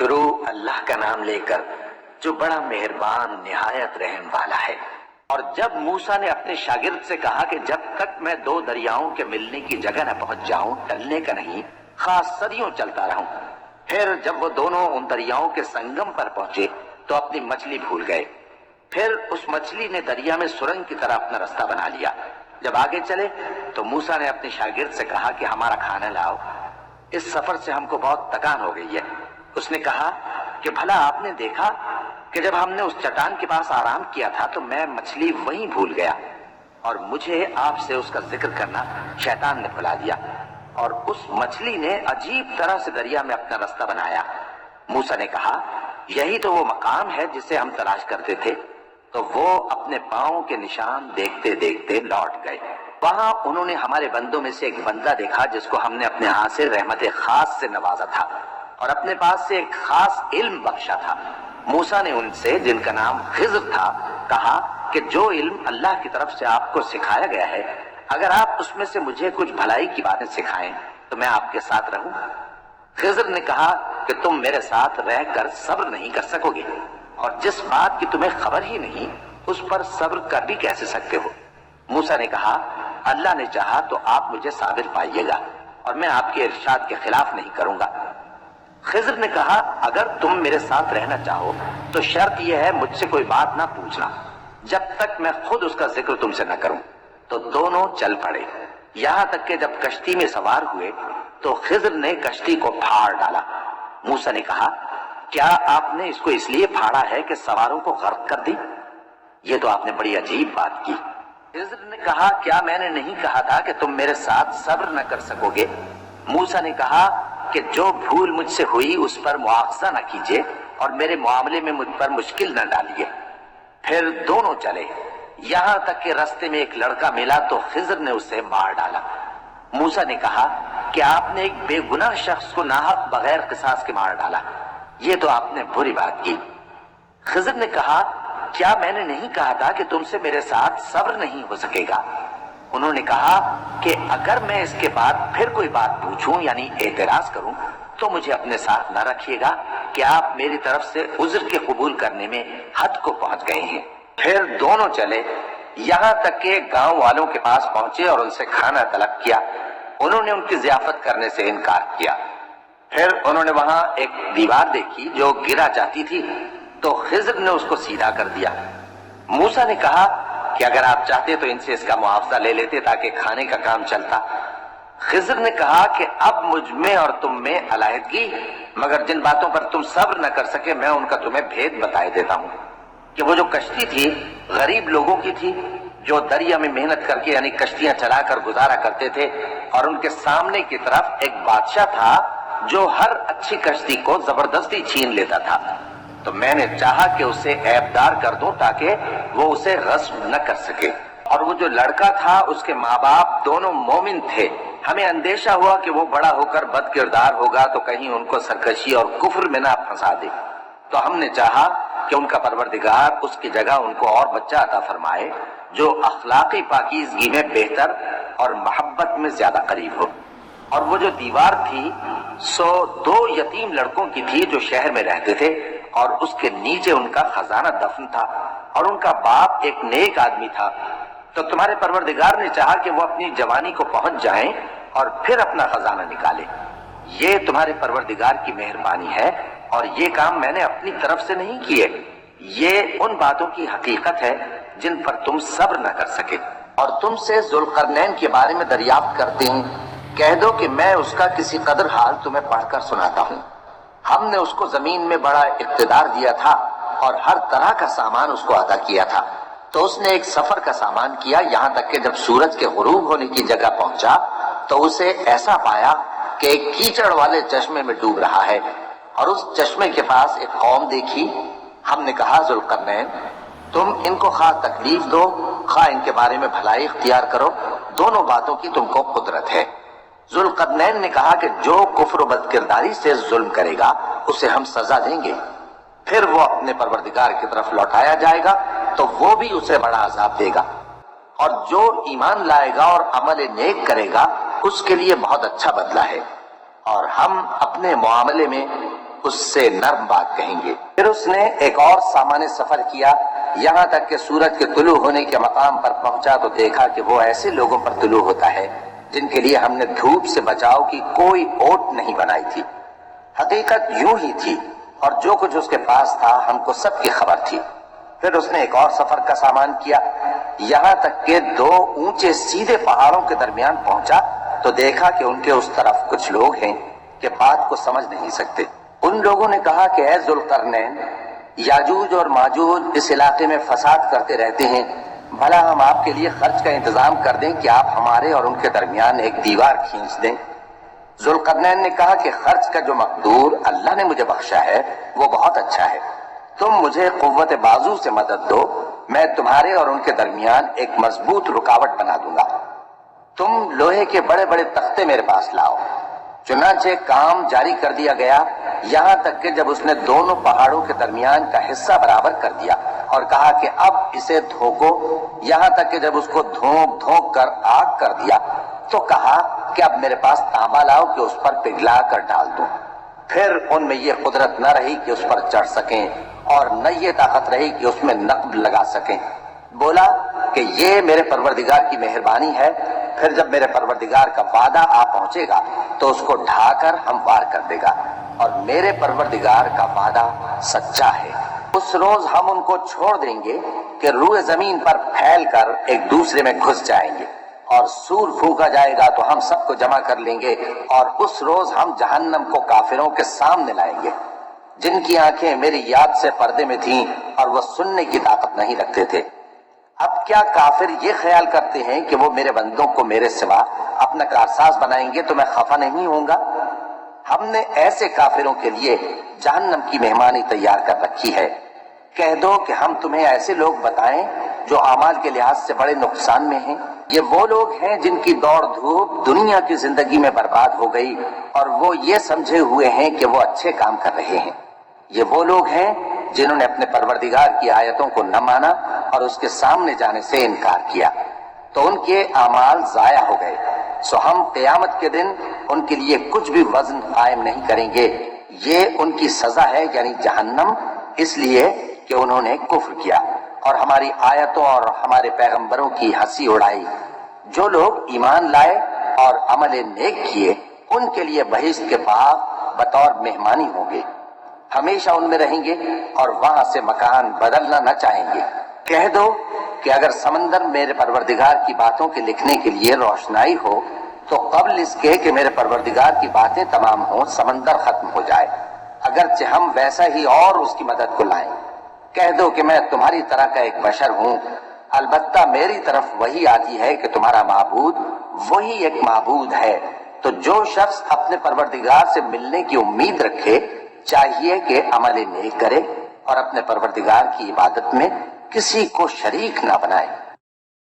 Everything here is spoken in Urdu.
شروع اللہ کا نام لے کر جو بڑا مہربان نہایت رحم والا ہے۔ اور جب موسیٰ نے اپنے شاگرد سے کہا کہ جب تک میں دو دریاؤں کے ملنے کی جگہ نہ پہنچ جاؤں ٹلنے کا نہیں، خاص صدیوں چلتا رہوں۔ پھر جب وہ دونوں ان دریاؤں کے سنگم پر پہنچے تو اپنی مچھلی بھول گئے۔ پھر اس مچھلی نے دریا میں سرنگ کی طرح اپنا رستہ بنا لیا۔ جب آگے چلے تو موسیٰ نے اپنے شاگرد سے کہا کہ ہمارا کھانا لاؤ، اس سفر سے ہم کو بہت تکان ہو گئی ہے۔ اس نے کہا کہ بھلا آپ نے دیکھا کہ جب ہم نے اس چٹان کے پاس آرام کیا تھا تو میں مچھلی وہیں بھول گیا، اور مجھے آپ سے اس کا ذکر کرنا شیطان نے بھلا دیا، اور اس مچھلی نے عجیب طرح سے دریا میں اپنا رستہ بنایا۔ موسیٰ نے کہا یہی تو وہ مقام ہے جسے ہم تلاش کرتے تھے۔ تو وہ اپنے پاؤں کے نشان دیکھتے دیکھتے لوٹ گئے۔ وہاں انہوں نے ہمارے بندوں میں سے ایک بندہ دیکھا جس کو ہم نے اپنے ہاتھ سے رحمت خاص سے نوازا تھا اور اپنے پاس سے ایک خاص علم بخشا تھا۔ موسیٰ نے ان سے جن کا نام خضر تھا کہا کہ جو علم اللہ کی طرف سے آپ کو سکھایا گیا ہے، اگر آپ اس میں سے مجھے کچھ بھلائی کی باتیں سکھائیں تو میں آپ کے ساتھ رہوں۔ خضر نے کہا کہ تم میرے ساتھ رہ کر صبر نہیں کر سکو گے، اور جس بات کی تمہیں خبر ہی نہیں اس پر صبر کر بھی کیسے سکتے ہو؟ موسیٰ نے کہا اللہ نے چاہا تو آپ مجھے صابر پائیے گا اور میں آپ کے ارشاد کے خلاف نہیں کروں گا۔ خضر نے کہا اگر تم میرے ساتھ رہنا چاہو تو شرط یہ ہے مجھ سے کوئی بات نہ پوچھنا جب تک میں خود اس کا ذکر تم سے نہ کروں۔ تو دونوں چل پڑے، یہاں تک کہ جب کشتی میں سوار ہوئے تو خضر نے کشتی کو پھاڑ ڈالا۔ موسیٰ نے کہا کیا آپ نے اس کو اس لیے پھاڑا ہے کہ سواروں کو غرق کر دی؟ یہ تو آپ نے بڑی عجیب بات کی۔ خضر نے کہا کیا میں نے نہیں کہا تھا کہ تم میرے ساتھ صبر نہ کر سکو گے؟ موسیٰ نے کہا کہ جو بھول مجھ سے ہوئی اس پر مواخذہ نہ کیجیے اور میرے معاملے میں مجھ پر مشکل نہ ڈالیے۔ پھر دونوں چلے، یہاں تک کہ راستے میں ایک لڑکا ملا تو خضر نے اسے مار ڈالا۔ موسیٰ نے کہا کہ آپ نے ایک بے گناہ شخص کو ناحق بغیر قصاص کے مار ڈالا، یہ تو آپ نے بری بات کی۔ خضر نے کہا کیا میں نے نہیں کہا تھا کہ تم سے میرے ساتھ صبر نہیں ہو سکے گا؟ انہوں نے کہا کہ اگر میں اس کے بعد پھر کوئی بات پوچھوں یعنی اعتراض کروں تو مجھے اپنے ساتھ نہ رکھیے گا کہ آپ میری طرف سے عذر کے قبول کرنے میں حد کو پہنچ گئے ہیں۔ پھر دونوں چلے، یہاں تک کہ گاؤں والوں کے پاس پہنچے اور ان سے کھانا طلب کیا۔ انہوں نے ان کی ضیافت کرنے سے انکار کیا۔ پھر انہوں نے وہاں ایک دیوار دیکھی جو گرا جاتی تھی تو خضر نے اس کو سیدھا کر دیا۔ موسیٰ نے کہا کہ اگر آپ چاہتے تو ان سے اس کا معاوضہ لے لیتے تاکہ کھانے کا کام چلتا۔ خضر نے کہا کہ اب مجھ میں اور تم میں علیحدگی، مگر جن باتوں پر تم صبر نہ کر سکے میں ان کا تمہیں بھید بتائے دیتا ہوں کہ وہ جو کشتی تھی غریب لوگوں کی تھی جو دریا میں محنت کر کے یعنی کشتیاں چلا کر گزارا کرتے تھے، اور ان کے سامنے کی طرف ایک بادشاہ تھا جو ہر اچھی کشتی کو زبردستی چھین لیتا تھا۔ تو میں نے چاہا کہ اسے عیبدار کر دوں تاکہ وہ اسے غصب نہ کر سکے، اور وہ جو لڑکا تھا اس کے ماں باپ دونوں مومن تھے۔ ہمیں اندیشہ ہوا کہ وہ بڑا ہو کر بد کردار ہوگا تو کہیں ان کو سرکشی اور کفر میں نہ پھنسا دے، تو ہم نے چاہا کہ ان کا پروردگار اس کی جگہ ان کو اور بچہ عطا فرمائے جو اخلاقی پاکیزگی میں بہتر اور محبت میں زیادہ قریب ہو۔ اور وہ جو دیوار تھی سو دو یتیم لڑکوں کی تھی جو شہر میں رہتے تھے، اور اس کے نیچے ان کا خزانہ دفن تھا، اور ان کا باپ ایک نیک آدمی تھا۔ تو تمہارے پروردگار نے چاہا کہ وہ اپنی جوانی کو پہنچ جائیں اور پھر اپنا خزانہ نکالے۔ یہ تمہارے پروردگار کی مہربانی ہے، اور یہ کام میں نے اپنی طرف سے نہیں کیے، یہ ان باتوں کی حقیقت ہے جن پر تم صبر نہ کر سکے۔ اور تم سے ذوالقرنین کے بارے میں دریافت کرتے ہیں، کہہ دو کہ میں اس کا کسی قدر حال تمہیں پڑھ کر سناتا ہوں۔ ہم نے اس کو زمین میں بڑا اقتدار دیا تھا اور ہر طرح کا سامان اس کو عطا کیا تھا۔ تو اس نے ایک سفر کا سامان کیا، یہاں تک کہ جب سورج کے غروب ہونے کی جگہ پہنچا تو اسے ایسا پایا کہ ایک کیچڑ والے چشمے میں ڈوب رہا ہے، اور اس چشمے کے پاس ایک قوم دیکھی۔ ہم نے کہا ذوالقرنین تم ان کو خواہ تکلیف دو خواہ ان کے بارے میں بھلائی اختیار کرو، دونوں باتوں کی تم کو قدرت ہے۔ ذوالقرنین نے کہا کہ جو کفر و بد کرداری سے ظلم کرے گا اسے ہم سزا دیں گے، پھر وہ اپنے پروردگار کی طرف لوٹایا جائے گا تو وہ بھی اسے بڑا عذاب دے گا، اور جو ایمان لائے گا اور عمل نیک کرے گا اس کے لیے بہت اچھا بدلہ ہے۔ اور ہم اپنے معاملے میں اس سے نرم بات کہیں گے۔ پھر اس نے ایک اور سامانیہ سفر کیا، یہاں تک کہ سورج کے طلوع ہونے کے مقام پر پہنچا تو دیکھا کہ وہ ایسے لوگوں پر طلوع ہوتا ہے جن کے لیے ہم نے دھوپ سے بچاؤ کی کوئی اوٹ نہیں بنائی تھی۔ حقیقت یوں ہی تھی، اور جو کچھ اس کے پاس تھا ہم کو سب کی خبر تھی۔ پھر اس نے ایک اور سفر کا سامان کیا، یہاں تک کہ 2 اونچے سیدھے پہاڑوں کے درمیان پہنچا تو دیکھا کہ ان کے اس طرف کچھ لوگ ہیں کہ بات کو سمجھ نہیں سکتے۔ ان لوگوں نے کہا کہ اے ذوالقرنین، یاجوج اور ماجوج اس علاقے میں فساد کرتے رہتے ہیں، بھلا ہم آپ کے لیے خرچ کا انتظام کر دیں کہ آپ ہمارے اور ان کے درمیان ایک دیوار کھینچ دیں۔ ذوالقرنین نے کہا کہ خرچ کا جو مقدور اللہ نے مجھے بخشا ہے وہ بہت اچھا ہے، تم مجھے قوت بازو سے مدد دو، میں تمہارے اور ان کے درمیان ایک مضبوط رکاوٹ بنا دوں گا۔ تم لوہے کے بڑے بڑے تختے میرے پاس لاؤ۔ چنانچہ کام جاری کر دیا گیا، یہاں تک کہ جب اس نے دونوں پہاڑوں کے درمیان کا حصہ برابر کر دیا اور کہا کہ اب اسے دھوکو، یہاں تک کہ جب اس کو دھونک کر آگ کر دیا تو کہا کہ اب میرے پاس تانبا لاؤ کہ اس پر پگھلا کر ڈال دوں۔ پھر ان میں یہ قدرت نہ رہی کہ اس پر چڑھ سکیں اور نہ یہ طاقت رہی کہ اس میں نقب لگا سکیں۔ بولا کہ یہ میرے پروردگار کی مہربانی ہے، پھر جب میرے پروردگار کا وعدہ آ پہنچے گا تو اس کو ڈھا کر ہم وار کر دے گا، اور میرے پروردگار کا وعدہ سچا ہے۔ اس روز ہم ان کو چھوڑ دیں گے کہ روئے زمین پر پھیل کر ایک دوسرے میں گھس جائیں گے، اور سور پھونکا جائے گا تو ہم سب کو جمع کر لیں گے، اور اس روز ہم جہنم کو کافروں کے سامنے لائیں گے جن کی آنکھیں میری یاد سے پردے میں تھیں اور وہ سننے کی طاقت نہیں رکھتے تھے۔ اب کیا کافر یہ خیال کرتے ہیں کہ وہ میرے بندوں کو میرے سوا اپنا کارساز بنائیں گے تو میں خفا نہیں ہوں گا؟ ہم نے ایسے کافروں کے لیے جہنم کی مہمانی تیار کر رکھی ہے۔ کہہ دو کہ ہم تمہیں ایسے لوگ بتائیں جو اعمال کے لحاظ سے بڑے نقصان میں ہیں۔ یہ وہ لوگ ہیں جن کی دوڑ دھوپ دنیا کی زندگی میں برباد ہو گئی اور وہ یہ سمجھے ہوئے ہیں کہ وہ اچھے کام کر رہے ہیں۔ یہ وہ لوگ ہیں جنہوں نے اپنے پروردگار کی آیتوں کو نہ مانا اور اس کے سامنے جانے سے انکار کیا، تو ان کے اعمال ضائع ہو گئے، سو ہم قیامت کے دن ان کے لیے کچھ بھی وزن قائم نہیں کریں گے۔ یہ ان کی سزا ہے، یعنی جہنم، اس لیے کہ انہوں نے کفر کیا اور ہماری آیتوں اور ہمارے پیغمبروں کی ہنسی اڑائی۔ جو لوگ ایمان لائے اور عمل نیک کیے ان کے لیے بہشت کے باغ بطور مہمانی ہوں گے، ہمیشہ ان میں رہیں گے اور وہاں سے مکان بدلنا نہ چاہیں گے۔ کہہ دو کہ اگر سمندر میرے پروردگار کی باتوں کے لکھنے کے لیے روشنائی ہو تو قبل اس کے کہ میرے پروردگار کی باتیں تمام ہوں سمندر ختم ہو جائے، اگرچہ ہم ویسا ہی اور اس کی مدد کو لائیں۔ کہہ دو کہ میں تمہاری طرح کا ایک بشر ہوں، البتہ میری طرف وہی آتی ہے کہ تمہارا معبود وہی ایک معبود ہے، تو جو شخص اپنے پروردگار سے ملنے کی امید رکھے چاہیے کہ عمل نیک کرے اور اپنے پروردگار کی عبادت میں کسی کو شریک نہ بنائے۔